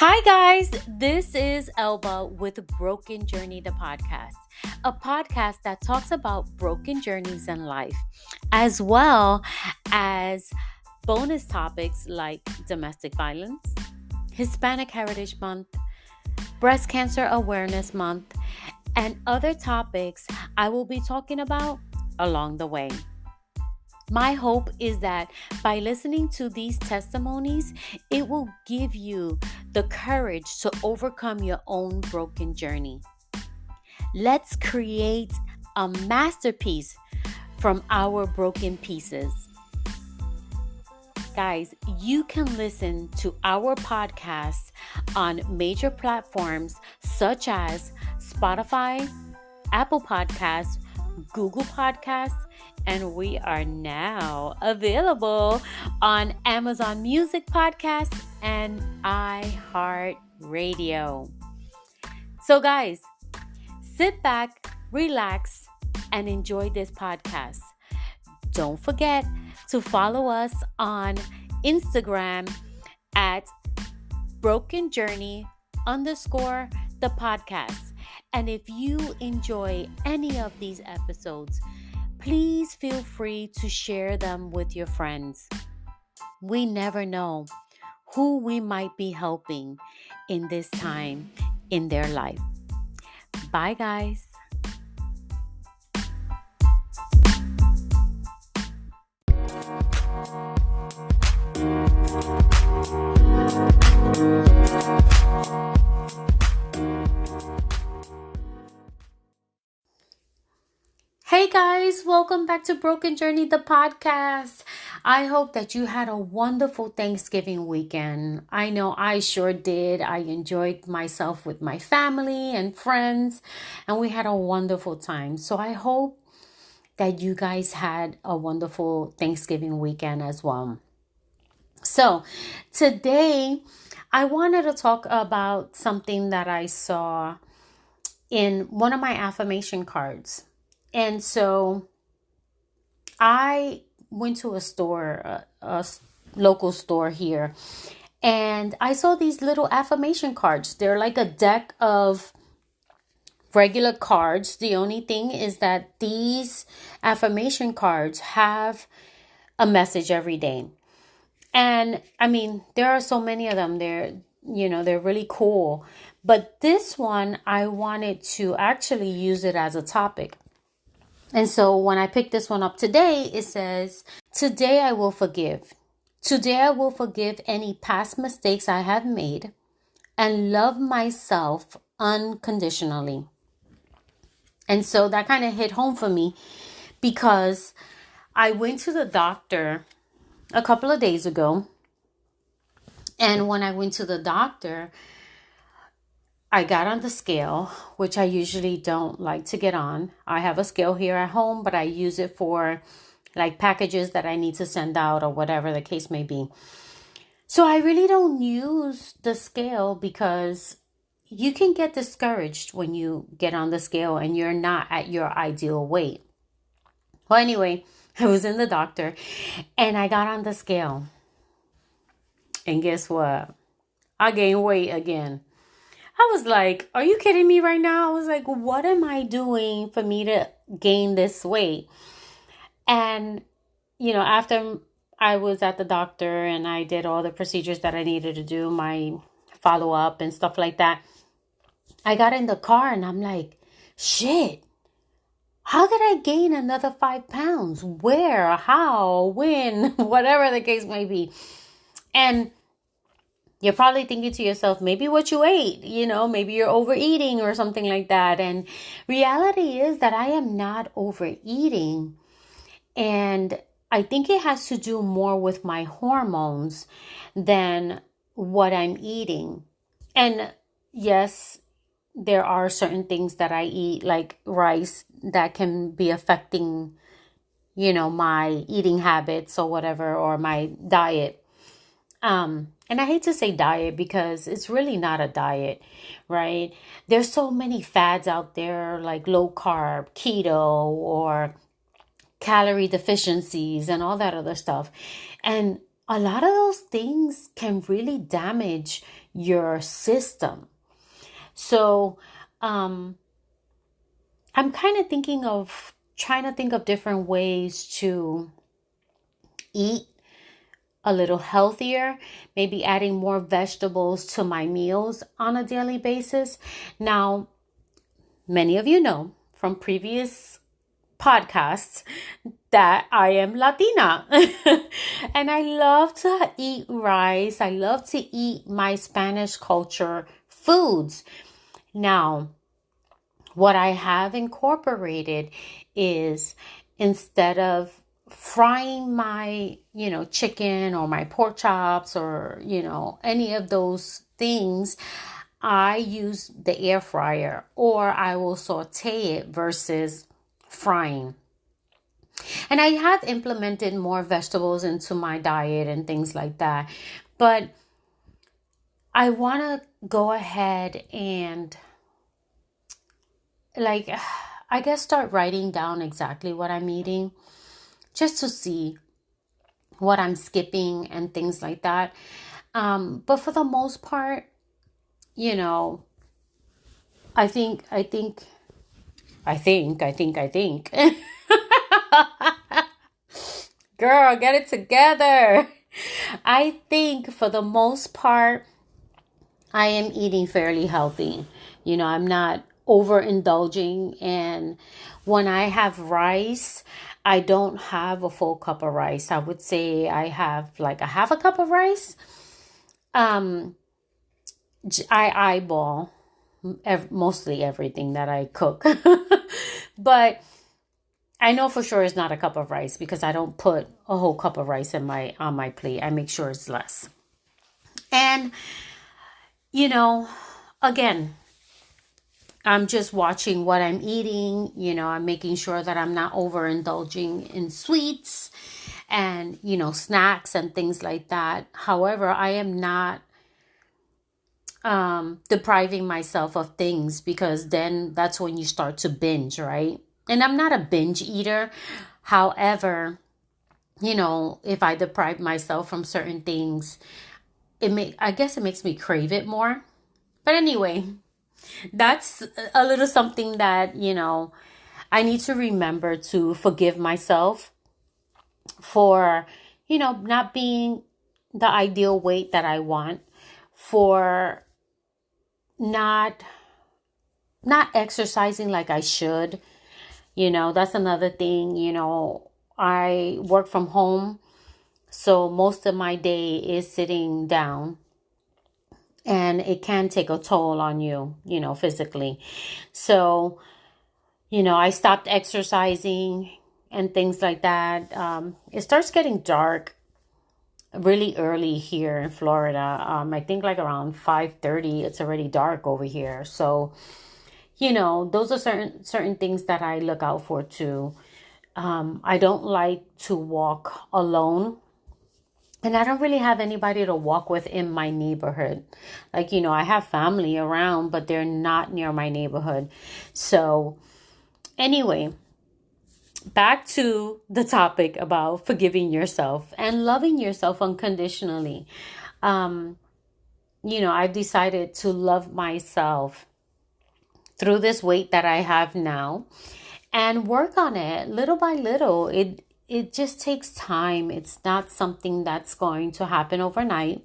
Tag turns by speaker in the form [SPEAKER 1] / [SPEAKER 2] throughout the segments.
[SPEAKER 1] Hi, guys. This is Elba with Broken Journey, the podcast, a podcast that talks about broken journeys in life, as well as bonus topics like domestic violence, Hispanic Heritage Month, Breast Cancer Awareness Month, and other topics I will be talking about along the way. My hope is that by listening to these testimonies, it will give you the courage to overcome your own broken journey. Let's create a masterpiece from our broken pieces. Guys, you can listen to our podcast on major platforms such as Spotify, Apple Podcasts, Google Podcasts, and we are now available on Amazon Music Podcasts and iHeartRadio. So, guys, sit back, relax, and enjoy this podcast. Don't forget to follow us on Instagram at brokenjourney_the podcast. And if you enjoy any of these episodes, please feel free to share them with your friends. We never know who we might be helping in this time in their life. Bye, guys. Hey guys, welcome back to Broken Journey, the podcast. I hope that you had a wonderful Thanksgiving weekend. I know I sure did. I enjoyed myself with my family and friends, and we had a wonderful time. So I hope that you guys had a wonderful Thanksgiving weekend as well. So today I wanted to talk about something that I saw in one of my affirmation cards. And so I went to a store, a local store here, and I saw these little affirmation cards. They're like a deck of regular cards. The only thing is that these affirmation cards have a message every day. And I mean, there are so many of them. They're really cool. But this one, I wanted to actually use it as a topic. And so when I picked this one up today, it says, "Today I will forgive. Today I will forgive any past mistakes I have made and love myself unconditionally." And so that kind of hit home for me because I went to the doctor a couple of days ago. And when I went to the doctor, I got on the scale, which I usually don't like to get on. I have a scale here at home, but I use it for like packages that I need to send out or whatever the case may be. So I really don't use the scale because you can get discouraged when you get on the scale and you're not at your ideal weight. Well, anyway, I was in the doctor and I got on the scale. And guess what? I gained weight again. I was like, are you kidding me right now? I was like, what am I doing for me to gain this weight? And, after I was at the doctor and I did all the procedures that I needed to do, my follow-up and stuff like that, I got in the car and I'm like, shit, how did I gain another 5 pounds? Where, how, when, whatever the case may be. And you're probably thinking to yourself, maybe what you ate, maybe you're overeating or something like that. And reality is that I am not overeating. And I think it has to do more with my hormones than what I'm eating. And yes, there are certain things that I eat, like rice, that can be affecting, my eating habits or whatever, or my diet. And I hate to say diet because it's really not a diet, right? There's so many fads out there like low carb, keto, or calorie deficiencies and all that other stuff. And a lot of those things can really damage your system. So I'm kind of trying to think of different ways to eat a little healthier, maybe adding more vegetables to my meals on a daily basis. Now, many of you know from previous podcasts that I am Latina and I love to eat rice. I love to eat my Spanish culture foods. Now, what I have incorporated is, instead of frying my, chicken or my pork chops or, any of those things, I use the air fryer, or I will saute it versus frying. And I have implemented more vegetables into my diet and things like that. But I want to go ahead and I guess start writing down exactly what I'm eating, just to see what I'm skipping and things like that. But for the most part, I think, girl, get it together. I think for the most part, I am eating fairly healthy. I'm not overindulging. And when I have rice, I don't have a full cup of rice. I would say I have like a half a cup of rice. I eyeball mostly everything that I cook. But I know for sure it's not a cup of rice, because I don't put a whole cup of rice on my plate. I make sure it's less. And again, I'm just watching what I'm eating. I'm making sure that I'm not overindulging in sweets and, snacks and things like that. However, I am not depriving myself of things, because then that's when you start to binge, right? And I'm not a binge eater. However, if I deprive myself from certain things, I guess it makes me crave it more. But anyway, that's a little something that, I need to remember to forgive myself for, not being the ideal weight that I want, for not exercising like I should. That's another thing. I work from home, so most of my day is sitting down, and it can take a toll on you, physically. So, I stopped exercising and things like that. It starts getting dark really early here in Florida. I think like around 5:30, it's already dark over here. So, those are certain things that I look out for too. I don't like to walk alone. And I don't really have anybody to walk with in my neighborhood. I have family around, but they're not near my neighborhood. So anyway, back to the topic about forgiving yourself and loving yourself unconditionally. I've decided to love myself through this weight that I have now and work on it little by little. It just takes time. It's not something that's going to happen overnight.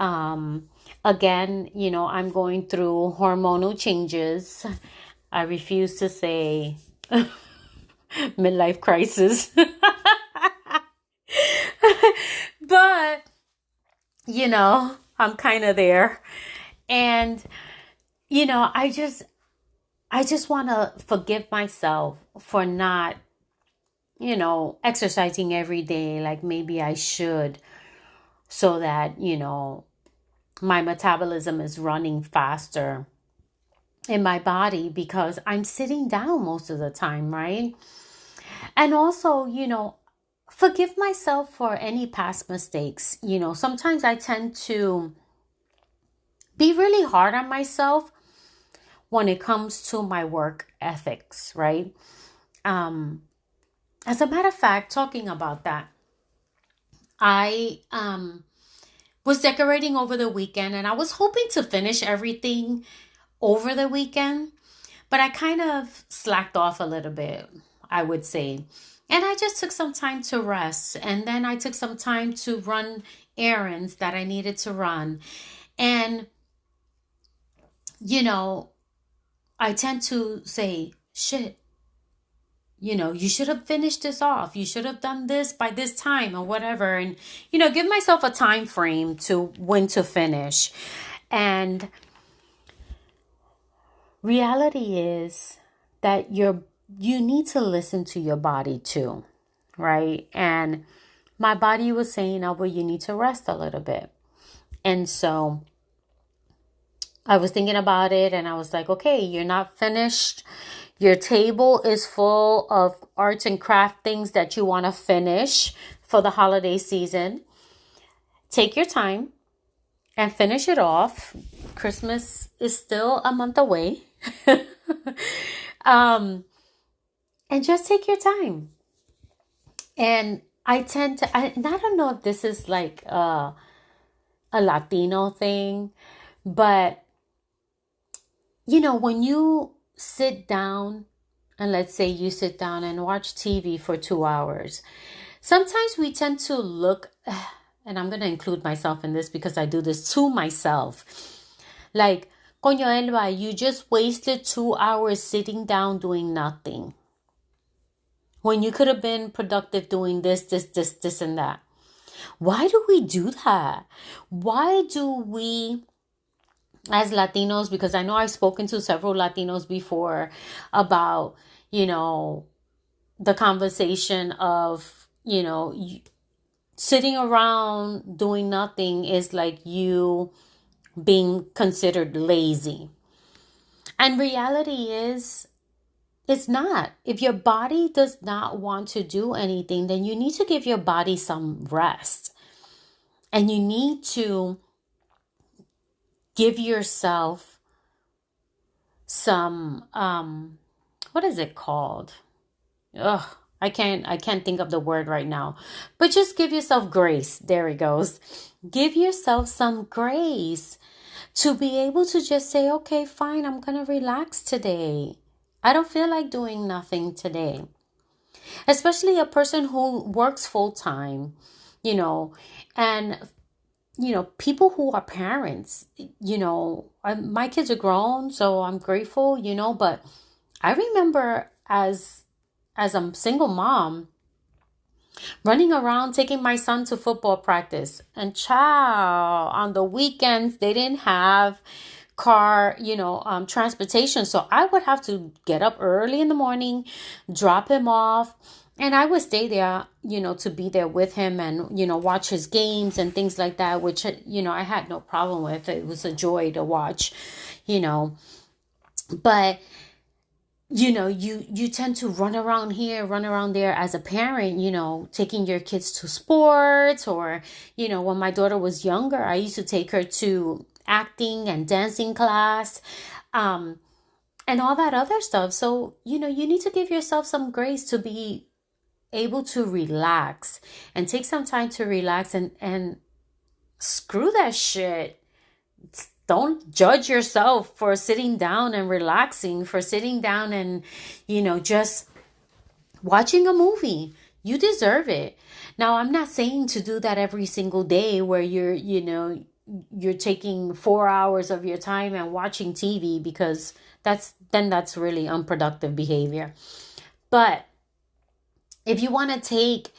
[SPEAKER 1] Again, I'm going through hormonal changes. I refuse to say midlife crisis. But, I'm kind of there. And, I just want to forgive myself for not, exercising every day like maybe I should, so that, my metabolism is running faster in my body, because I'm sitting down most of the time, right? And also, forgive myself for any past mistakes. Sometimes I tend to be really hard on myself when it comes to my work ethics, right? As a matter of fact, talking about that, I was decorating over the weekend, and I was hoping to finish everything over the weekend, but I kind of slacked off a little bit, I would say. And I just took some time to rest. And then I took some time to run errands that I needed to run. And, you know, I tend to say, shit, you should have finished this off. You should have done this by this time or whatever. And, give myself a time frame to when to finish. And reality is that you need to listen to your body too, right? And my body was saying, oh, well, you need to rest a little bit. And so I was thinking about it and I was like, okay, you're not finished. Your table is full of arts and craft things that you want to finish for the holiday season. Take your time and finish it off. Christmas is still a month away. And just take your time. And I tend to, and I don't know if this is like a Latino thing, but when you sit down, and let's say you sit down and watch TV for 2 hours, sometimes we tend to look, and I'm going to include myself in this because I do this to myself. Like, Coño Elba, you just wasted 2 hours sitting down doing nothing, when you could have been productive doing this, and that. Why do we do that? Why do we, as Latinos, because I know I've spoken to several Latinos before about, the conversation of, sitting around doing nothing is like you being considered lazy. And reality is, it's not. If your body does not want to do anything, then you need to give your body some rest. And you need to give yourself some, what is it called? I can't think of the word right now. But just give yourself grace. There it goes. Give yourself some grace to be able to just say, okay, fine, I'm going to relax today. I don't feel like doing nothing today. Especially a person who works full time, and, people who are parents, my kids are grown, so I'm grateful, but I remember as a single mom, running around taking my son to football practice, and on the weekends, they didn't have car, transportation. So I would have to get up early in the morning, drop him off, and I would stay there, to be there with him and, watch his games and things like that, which, I had no problem with. It was a joy to watch, but you tend to run around here, run around there as a parent, taking your kids to sports, or, when my daughter was younger, I used to take her to acting and dancing class, and all that other stuff. So, you need to give yourself some grace to be able to relax and take some time to relax and screw that shit. Don't judge yourself for sitting down and relaxing, for sitting down and, just watching a movie. You deserve it. Now, I'm not saying to do that every single day where you're taking 4 hours of your time and watching TV, because that's really unproductive behavior. But if you want to take,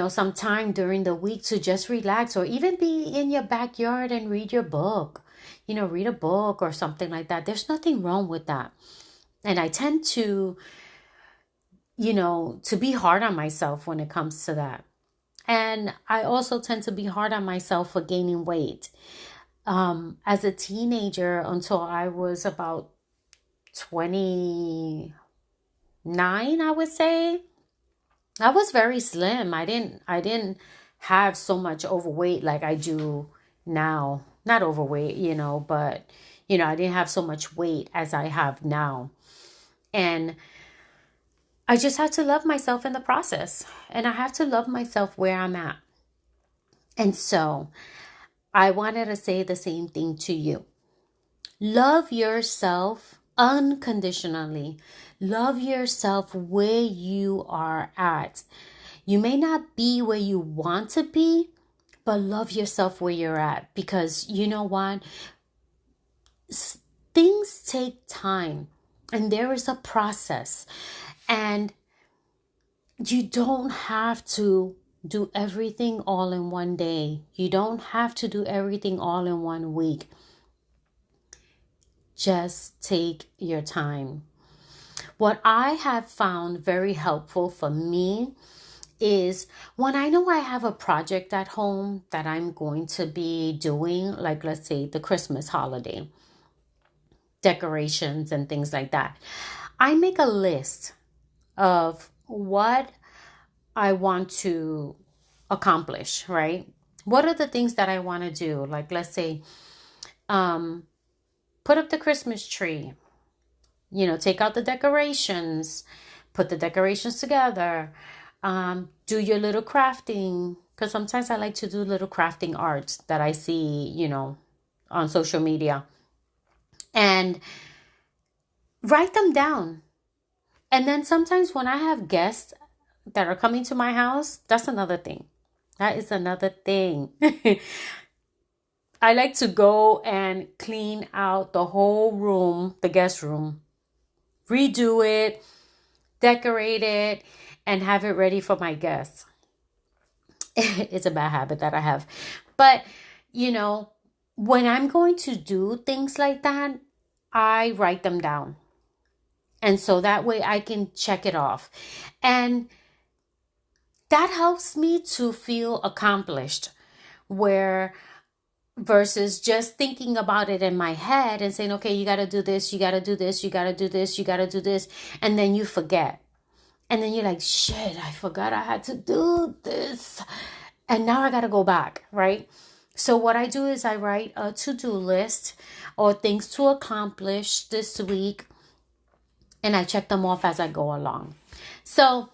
[SPEAKER 1] some time during the week to just relax, or even be in your backyard and read your book, read a book or something like that, there's nothing wrong with that. And I tend to, to be hard on myself when it comes to that. And I also tend to be hard on myself for gaining weight. As a teenager, until I was about 29, I would say, I was very slim. I didn't have so much overweight like I do now. Not overweight, but, I didn't have so much weight as I have now. And I just have to love myself in the process. And I have to love myself where I'm at. And so I wanted to say the same thing to you. Love yourself unconditionally. Love yourself where you are at. You may not be where you want to be, but love yourself where you're at, because you know what? Things take time and there is a process, and you don't have to do everything all in one day. You don't have to do everything all in one week. Just take your time. What I have found very helpful for me is when I know I have a project at home that I'm going to be doing, like let's say the Christmas holiday, decorations and things like that. I make a list of what I want to accomplish, right? What are the things that I want to do? Like let's say, put up the Christmas tree, take out the decorations, put the decorations together, do your little crafting, because sometimes I like to do little crafting arts that I see, on social media, and write them down. And then sometimes when I have guests that are coming to my house, that's another thing. That is another thing. I like to go and clean out the whole room, the guest room, redo it, decorate it, and have it ready for my guests. It's a bad habit that I have. But, when I'm going to do things like that, I write them down. And so that way I can check it off. And that helps me to feel accomplished, versus just thinking about it in my head and saying, okay, you got to do this, you got to do this, you got to do this, you got to do this. And then you forget. And then you're like, shit, I forgot I had to do this. And now I got to go back, right? So what I do is I write a to-do list or things to accomplish this week, and I check them off as I go along. So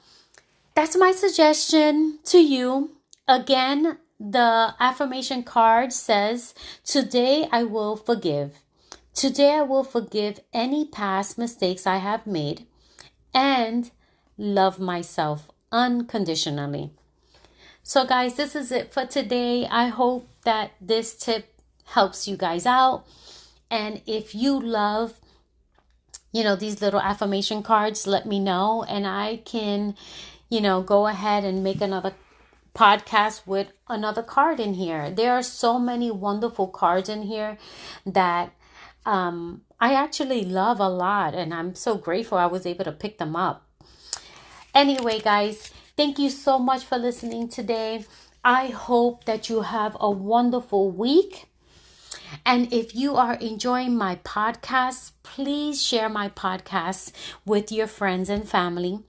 [SPEAKER 1] that's my suggestion to you. Again, the affirmation card says, today I will forgive. Today I will forgive any past mistakes I have made and love myself unconditionally. So guys, this is it for today. I hope that this tip helps you guys out. And if you love, these little affirmation cards, let me know. And I can, go ahead and make another podcast with another card in here. There are so many wonderful cards in here that I actually love a lot. And I'm so grateful I was able to pick them up. Anyway, guys, thank you so much for listening today. I hope that you have a wonderful week. And if you are enjoying my podcast, please share my podcast with your friends and family.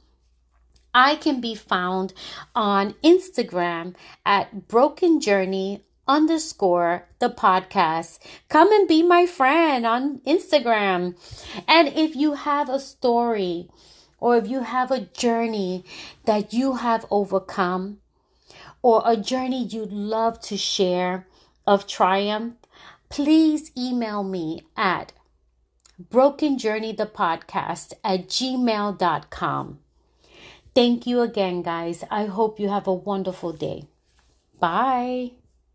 [SPEAKER 1] I can be found on Instagram at brokenjourney_the_podcast. Come and be my friend on Instagram. And if you have a story, or if you have a journey that you have overcome, or a journey you'd love to share of triumph, please email me at brokenjourneythepodcast@gmail.com. Thank you again, guys. I hope you have a wonderful day. Bye.